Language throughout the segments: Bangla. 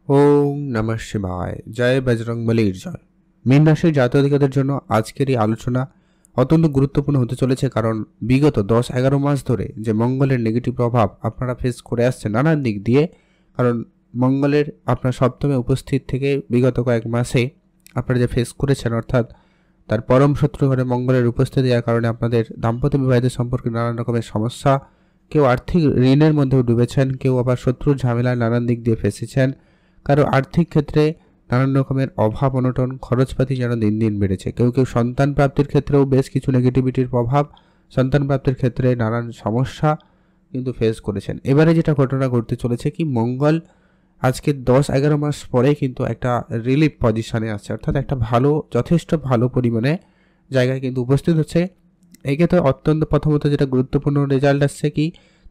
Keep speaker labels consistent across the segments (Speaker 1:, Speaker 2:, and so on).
Speaker 1: ওম নমঃ শিবায়। জয় বজরংবলীর জয়। মীন রাশির জাতকদের জন্য আজকের এই আলোচনা অত্যন্ত গুরুত্বপূর্ণ হতে চলেছে, কারণ বিগত 10-11 মাস ধরে যে মঙ্গলের নেগেটিভ প্রভাব আপনারা ফেস করে আসছেন নানান দিক দিয়ে, কারণ মঙ্গলের আপনার সপ্তমে উপস্থিত থেকে বিগত কয়েক মাসে আপনারা যে ফেস করেছেন, অর্থাৎ তার পরম শত্রু ঘরে মঙ্গলের উপস্থিতি যার কারণে আপনাদের দাম্পত্য বিবাহিত সম্পর্কে নানান রকমের সমস্যা, কেউ আর্থিক ঋণের মধ্যেও ডুবেছেন, কেউ আবার শত্রুর ঝামেলায় নানান দিক দিয়ে ফেসেছেন, কারো আর্থিক ক্ষেত্রে নানান রকমের অভাব অনটন খরচপাতি যেন দিন দিন বেড়েছে, কেউ কেউ সন্তান প্রাপ্তির ক্ষেত্রেও বেশ কিছু নেগেটিভিটির প্রভাব, সন্তান প্রাপ্তির ক্ষেত্রে নানান সমস্যা কিন্তু ফেস করেছেন। এবারে যেটা ঘটনা ঘটতে চলেছে কি, মঙ্গল আজকে 10-11 মাস পরে কিন্তু একটা রিলিফ পজিশনে আছে, অর্থাৎ একটা ভালো, যথেষ্ট ভালো পরিমাণে জায়গায় কিন্তু উপস্থিত হচ্ছে। এক্ষেত্রে অত্যন্ত প্রথমত যেটা গুরুত্বপূর্ণ রেজাল্ট আসছে কি,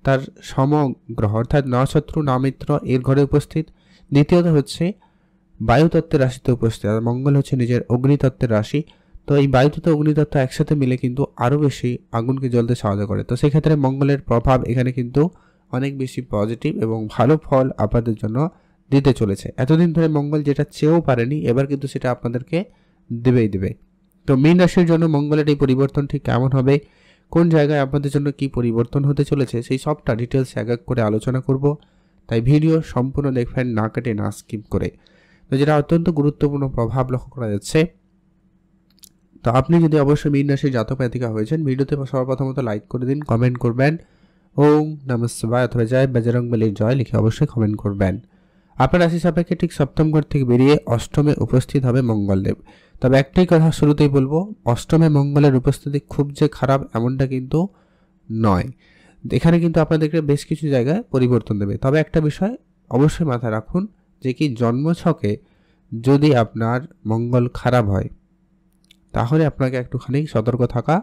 Speaker 1: তার সমগ্রহ অর্থাৎ নক্ষত্র নামিত্র এর ঘরে উপস্থিত। দ্বিতীয়ত হচ্ছে বায়ুতত্ত্বের রাশিতে উপস্থিত, আর মঙ্গল হচ্ছে নিজের অগ্নিতত্ত্বের রাশি। তো এই বায়ুতত্ত্ব অগ্নিতত্ত্ব একসাথে মিলে কিন্তু আরও বেশি আগুনকে জ্বলতে সাহায্য করে। তো সেক্ষেত্রে মঙ্গলের প্রভাব এখানে কিন্তু অনেক বেশি পজিটিভ এবং ভালো ফল আপনাদের জন্য দিতে চলেছে। এতদিন ধরে মঙ্গল যেটা চেয়েও পারেনি, এবার কিন্তু সেটা আপনাদেরকে দেবেই দেবে। তো মীন রাশির জন্য মঙ্গলের এই পরিবর্তন ঠিক কেমন হবে, কোন জায়গায় আপনাদের জন্য কি পরিবর্তন হতে চলেছে, সেই সবটা ডিটেলস এক এক করে আলোচনা করব। তাই ভিডিও সম্পূর্ণ দেখবেন, না কেটে না স্কিপ করে। তো যেটা অত্যন্ত গুরুত্বপূর্ণ প্রভাব লক্ষ্য করা যাচ্ছে। তো আপনি যদি অবশ্যই মীন রাশির জাতক জাতিকা হয়েছেন, ভিডিওতে সর্বপ্রথমত লাইক করে দিন, কমেন্ট করবেন ওম নমঃ শিবায় অথবা জয় বজরংবলীর জয় লিখে অবশ্যই কমেন্ট করবেন। আপনার রাশি সাপেক্ষে ঠিক সপ্তম ঘর থেকে বেরিয়ে অষ্টমে উপস্থিত হবে মঙ্গলদেব। তবে একটাই কথা শুরুতেই বলবো, অষ্টমে মঙ্গলের উপস্থিতি খুব যে খারাপ এমনটা কিন্তু নয়। এখানে কিন্তু আপনাদেরকে বেশ কিছু জায়গায় পরিবর্তন দেবে। তবে একটা বিষয় অবশ্যই মাথায় রাখুন, যে কি জন্মছকে যদি আপনার মঙ্গল খারাপ হয় তাহলে আপনাকে একটুখানি সতর্ক থাকা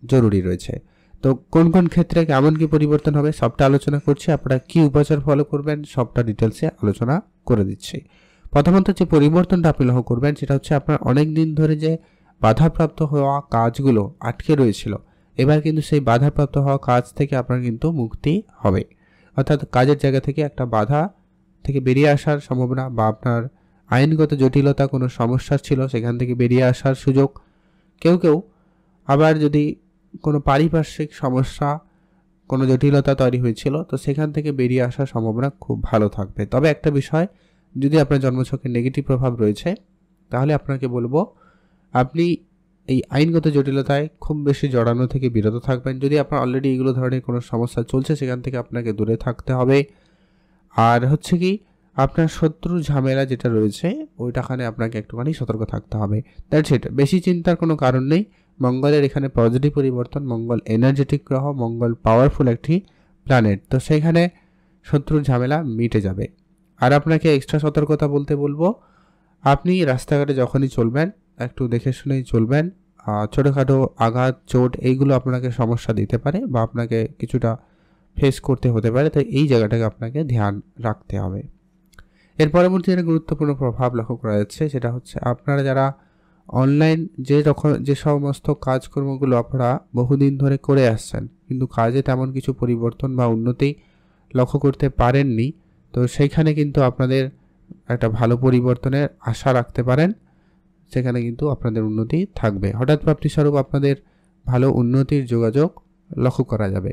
Speaker 1: জরুরি রয়েছে। তো কোন কোন ক্ষেত্রে কেমন কি পরিবর্তন হবে সবটা আলোচনা করছি, আপনারা কি উপাচার ফলো করবেন সবটা ডিটেলসে আলোচনা করে দিচ্ছি। প্রথমত যে পরিবর্তনটা আপনি লক্ষ্য করবেন সেটা হচ্ছে, আপনার অনেক দিন ধরে যে বাধাপ্রাপ্ত হওয়া কাজগুলো আটকে রয়েছিল, এবার কিন্তু সেই বাধাপ্রাপ্ত হওয়া কাজ থেকে আপনার কিন্তু মুক্তি হবে। অর্থাৎ কাজের জায়গা থেকে একটা বাধা থেকে বেরিয়ে আসার সম্ভাবনা, বা আপনার আইনগত জটিলতা কোনো সমস্যা ছিল সেখান থেকে বেরিয়ে আসার সুযোগ। কেউ কেউ আবার যদি কোনো পারিপার্শ্বিক সমস্যা, কোনো জটিলতা তৈরি হয়েছিল, তো সেখান থেকে বেরিয়ে আসার সম্ভাবনা খুব ভালো থাকবে। তবে একটা বিষয়, যদি আপনার জন্মছকে নেগেটিভ প্রভাব রয়েছে তাহলে আপনাকে বলবো আপনি এই আইনগত জটিলতায় খুব বেশি জড়ানো থেকে বিরত থাকবেন। যদি আপনার অলরেডি এগুলো ধরনের কোনো সমস্যা চলছে সেখান থেকে আপনাকে দূরে থাকতে হবে। আর হচ্ছে কি, আপনার শত্রুর ঝামেলা যেটা রয়েছে ওইটাখানে আপনাকে একটুখানি সতর্ক থাকতে হবে। দ্যাটস ইট, বেশি চিন্তার কোনো কারণ নেই। মঙ্গলের এখানে পজিটিভ পরিবর্তন, মঙ্গল এনার্জেটিক গ্রহ, মঙ্গল পাওয়ারফুল একটি প্ল্যানেট, তো সেখানে শত্রুর ঝামেলা মিটে যাবে। আর আপনাকে এক্সট্রা সতর্কতা বলতে বলবো, আপনি রাস্তাঘাটে যখনই চলবেন একটু দেখে শুনেই চলবেন। ছোটোখাটো আঘাত চোট এইগুলো আপনাকে সমস্যা দিতে পারে বা আপনাকে কিছুটা ফেস করতে হতে পারে, তাই এই জায়গাটাকে আপনাকে ধ্যান রাখতে হবে। এর পরবর্তী একটা গুরুত্বপূর্ণ প্রভাব লক্ষ্য করা যাচ্ছে, সেটা হচ্ছে আপনারা যারা অনলাইন যে সমস্ত কাজকর্মগুলো আপনারা বহুদিন ধরে করে আসছেন কিন্তু কাজে তেমন কিছু পরিবর্তন বা উন্নতি লক্ষ্য করতে পারেননি, তো সেইখানে কিন্তু আপনাদের একটা ভালো পরিবর্তনের আশা রাখতে পারেন। সেখানে কিন্তু আপনাদের উন্নতি থাকবে, হঠাৎ প্রাপ্তিস্বরূপ আপনাদের ভালো উন্নতির যোগাযোগ লক্ষ্য করা যাবে।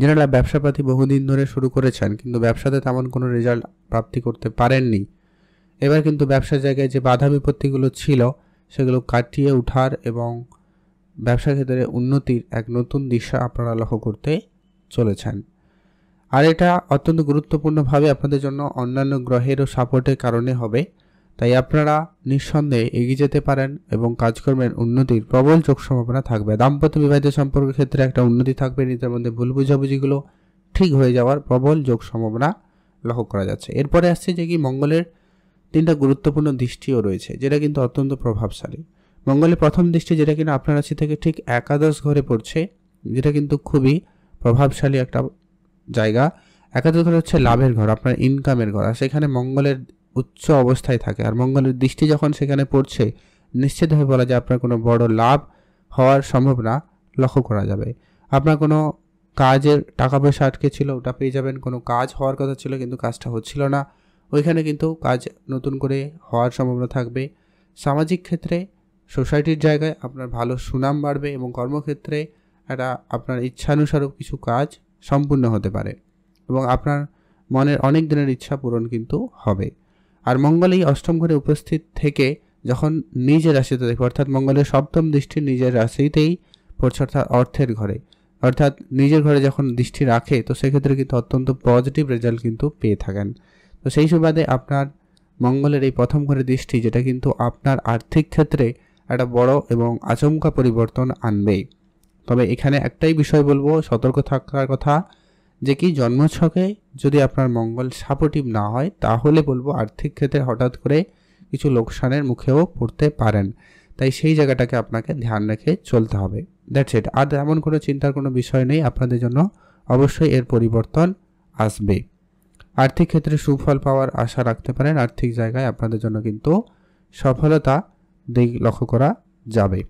Speaker 1: যারা ব্যবসাপাতি বহুদিন ধরে শুরু করেছেন কিন্তু ব্যবসাতে তেমন কোনো রেজাল্ট প্রাপ্তি করতে পারেননি, এবার কিন্তু ব্যবসার জায়গায় যে বাধা বিপত্তিগুলো ছিল সেগুলো কাটিয়ে ওঠার এবং ব্যবসা ক্ষেত্রে উন্নতির এক নতুন দিশা আপনারা লক্ষ্য করতে চলেছেন। আর এটা অত্যন্ত গুরুত্বপূর্ণভাবে আপনাদের জন্য অন্যান্য গ্রহেরও সাপোর্টের কারণে হবে, তাই আপনারা নিঃসন্দেহে এগিয়ে যেতে পারেন এবং কাজকর্মের উন্নতির প্রবল যোগ সম্ভাবনা থাকবে। দাম্পত্য বিবাহিত সম্পর্কের ক্ষেত্রে একটা উন্নতি থাকবে, নিজেদের মধ্যে ভুল বুঝাবুঝিগুলো ঠিক হয়ে যাওয়ার প্রবল যোগ সম্ভাবনা লক্ষ্য করা যাচ্ছে। এরপরে আসছে যে কি, মঙ্গলের 3টা গুরুত্বপূর্ণ দৃষ্টিও রয়েছে যেটা কিন্তু অত্যন্ত প্রভাবশালী। মঙ্গলের প্রথম দৃষ্টি যেটা কিনা আপনার রাশি থেকে ঠিক একাদশ ঘরে পড়ছে, যেটা কিন্তু খুবই প্রভাবশালী একটা জায়গা। একাদশ ঘর হচ্ছে লাভের ঘর, আপনার ইনকামের ঘর, আর সেখানে মঙ্গলের উচ্চ অবস্থায় থাকে, আর মঙ্গলের দৃষ্টি যখন সেখানে পড়ছে নিশ্চিতভাবে বলা যায় আপনার কোনো বড় লাভ হওয়ার সম্ভাবনা লক্ষ্য করা যাবে। আপনার কোনো কাজের টাকা পয়সা আটকে ছিল ওটা পেয়ে যাবেন, কোনো কাজ হওয়ার কথা ছিল কিন্তু কাজটা হচ্ছিল না ওইখানে কিন্তু কাজ নতুন করে হওয়ার সম্ভাবনা থাকবে। সামাজিক ক্ষেত্রে সোসাইটির জায়গায় আপনার ভালো সুনাম বাড়বে এবং কর্মক্ষেত্রে একটা আপনার ইচ্ছানুসারও কিছু কাজ সম্পূর্ণ হতে পারে এবং আপনার মনের অনেক দিনের ইচ্ছা পূরণ কিন্তু হবে। আর মঙ্গল এই অষ্টম ঘরে উপস্থিত থেকে যখন নিজের রাশিতে দেখবে, অর্থাৎ মঙ্গলের সপ্তম দৃষ্টি নিজের রাশিতেই পড়ছে, অর্থাৎ অর্থের ঘরে, অর্থাৎ নিজের ঘরে যখন দৃষ্টি রাখে তো সেক্ষেত্রে কিন্তু অত্যন্ত পজিটিভ রেজাল্ট কিন্তু পেয়ে থাকেন। তো সেই সুবাদে আপনার মঙ্গলের এই প্রথম ঘরে দৃষ্টি, যেটা কিন্তু আপনার আর্থিক ক্ষেত্রে একটা বড় এবং আচমকা পরিবর্তন আনবেই। তবে এখানে একটাই বিষয় বলবো, সতর্ক থাকার কথা, যে কি জন্মছকে যদি আপনার মঙ্গল সাপোর্টিভ না হয় তাহলে বলবো আর্থিক ক্ষেত্রে হঠাৎ করে কিছু লোকসানের মুখেও পড়তে পারেন। তাই সেই জায়গাটাকে আপনাকে ধ্যান রেখে চলতে হবে। That's it. আর এমন কোনো চিন্তার কোনো বিষয় নেই, আপনাদের জন্য অবশ্যই এর পরিবর্তন আসবে। আর্থিক ক্ষেত্রে সুফল পাওয়ার আশা রাখতে পারেন। আর্থিক জায়গায় আপনাদের জন্য কিন্তু সফলতা দিক লক্ষ্য করা যাবে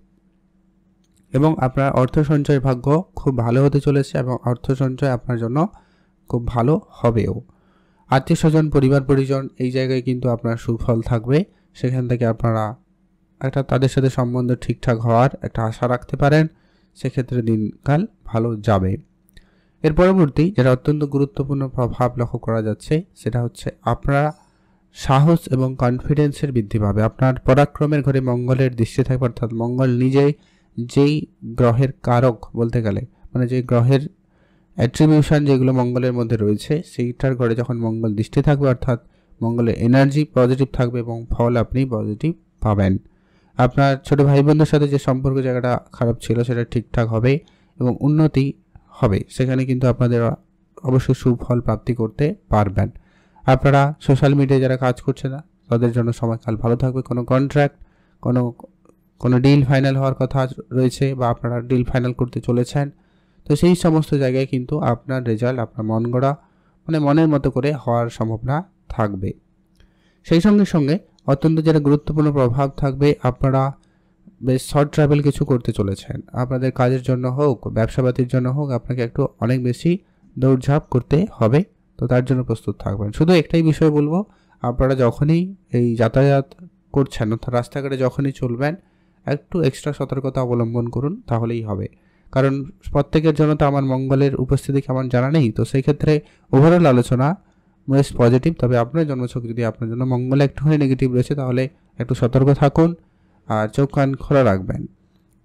Speaker 1: এবং আপনার অর্থ সঞ্চয় ভাগ্য খুব ভালো হতে চলেছে এবং অর্থ সঞ্চয় আপনার জন্য খুব ভালো হবেও। আত্মীয় স্বজন, পরিবার পরিজন এই জায়গায় কিন্তু আপনার সুফল থাকবে। সেখান থেকে আপনারা একটা তাদের সাথে সম্বন্ধ ঠিকঠাক হওয়ার একটা আশা রাখতে পারেন। সেক্ষেত্রে দিনকাল ভালো যাবে। এর পরবর্তী যেটা অত্যন্ত গুরুত্বপূর্ণ প্রভাব লক্ষ্য করা যাচ্ছে সেটা হচ্ছে আপনারা সাহস এবং কনফিডেন্সের বৃদ্ধি পাবে। আপনার পরাক্রমের ঘরে মঙ্গলের দৃষ্টি থাকবে, অর্থাৎ মঙ্গল নিজেই যেই গ্রহের কারক বলতে গেলে, মানে যে গ্রহের অ্যাট্রিবিউশন যেগুলো মঙ্গলের মধ্যে রয়েছে সেইটার ঘরে যখন মঙ্গল দৃষ্টি থাকবে, অর্থাৎ মঙ্গলের এনার্জি পজিটিভ থাকবে এবং ফল আপনি পজিটিভ পাবেন। আপনার ছোট ভাই বোনদের সাথে যে সম্পর্ক জায়গাটা খারাপ ছিল সেটা ঠিকঠাক হবে এবং উন্নতি হবে। সেখানে কিন্তু আপনাদের অবশ্যই সুফল প্রাপ্তি করতে পারবেন। আপনারা সোশ্যাল মিডিয়ায় যারা কাজ করছে না তাদের জন্য সময়কাল ভালো থাকবে। কোনো কন্ট্রাক্ট, কোনো ডিল ফাইনাল হওয়ার কথা রয়েছে বা আপনারা ডিল ফাইনাল করতে চলেছেন, তো সেই সমস্ত জায়গায় কিন্তু আপনার রেজাল্ট আপনার মন গড়া, মানে মনের মতো করে হওয়ার সম্ভাবনা থাকবে। সেই সঙ্গে সঙ্গে অত্যন্ত যেটা গুরুত্বপূর্ণ প্রভাব থাকবে, আপনারা বেশ শর্ট ট্রাভেল কিছু করতে চলেছেন। আপনাদের কাজের জন্য হোক, ব্যবসাপাতির জন্য হোক, আপনাকে একটু অনেক বেশি দৌড়ঝাঁপ করতে হবে। তো তার জন্য প্রস্তুত থাকবেন। শুধু একটাই বিষয় বলবো, আপনারা যখনই এই যাতায়াত করছেন অর্থাৎ রাস্তাঘাটে যখনই চলবেন একটু এক্সট্রা সতর্কতা অবলম্বন করুন, তাহলেই হবে। কারণ প্রত্যেকের জন্য তো আমার মঙ্গলের উপস্থিতি কেমন জানা নেই। তো সেই ক্ষেত্রে ওভারঅল আলোচনা বেশ পজিটিভ। তবে আপনার জন্মছক যদি আপনার জন্য মঙ্গলে একটুখানি নেগেটিভ রয়েছে তাহলে একটু সতর্ক থাকুন আর চোখ কান খোলা রাখবেন।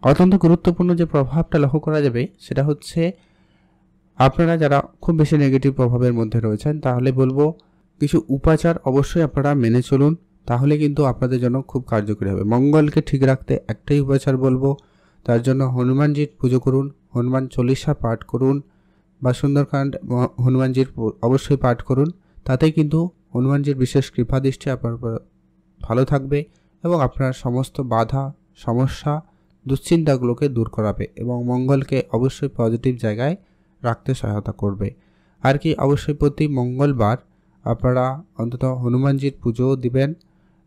Speaker 1: অত্যন্ত গুরুত্বপূর্ণ যে প্রভাবটা লক্ষ্য করা যাবে সেটা হচ্ছে আপনারা যারা খুব বেশি নেগেটিভ প্রভাবের মধ্যে রয়েছেন তাহলে বলবো কিছু উপাচার অবশ্যই আপনারা মেনে চলুন, তাহলে কিন্তু আপনাদের জন্য খুব কার্যকরী হবে। মঙ্গলকে ঠিক রাখতে একটাই উপাচার বলবো, তার জন্য হনুমানজির পুজো করুন, হনুমান চল্লিশা পাঠ করুন বা সুন্দরকাণ্ড হনুমানজির অবশ্যই পাঠ করুন। তাতেই কিন্তু হনুমানজির বিশেষ কৃপা দৃষ্টি আপনার উপর ভালো থাকবে এবং আপনার সমস্ত বাধা, সমস্যা, দুশ্চিন্তাগুলোকে দূর করাবে এবং মঙ্গলকে অবশ্যই পজিটিভ জায়গায় রাখতে সহায়তা করবে। আর কি অবশ্যই প্রতি মঙ্গলবার আপনারা অন্তত হনুমানজির পুজো দিবেন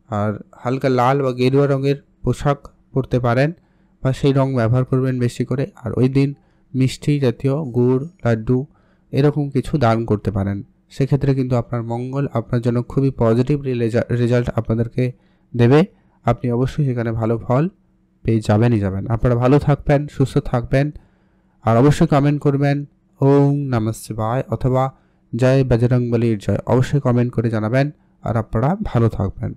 Speaker 1: আর হালকা লাল বা গেরুয়া রঙের পোশাক পরতে পারেন বা সেই রং ব্যবহার করবেন বেশি করে। আর ওই দিন মিষ্টি জাতীয় গুড়, লাড্ডু এরকম কিছু দান করতে পারেন। সেক্ষেত্রে কিন্তু আপনার মঙ্গল আপনার জন্য খুবই পজিটিভ রেজাল্ট আপনাদেরকে দেবে। আপনি অবশ্যই সেখানে ভালো ফল পেয়ে যাবেনই যাবেন। আপনারা ভালো থাকবেন, সুস্থ থাকবেন আর অবশ্যই কমেন্ট করবেন ওম নমঃ শিবায় অথবা জয় বজরংবলীর জয়, অবশ্যই কমেন্ট করে জানাবেন আর আপনারা ভালো থাকবেন।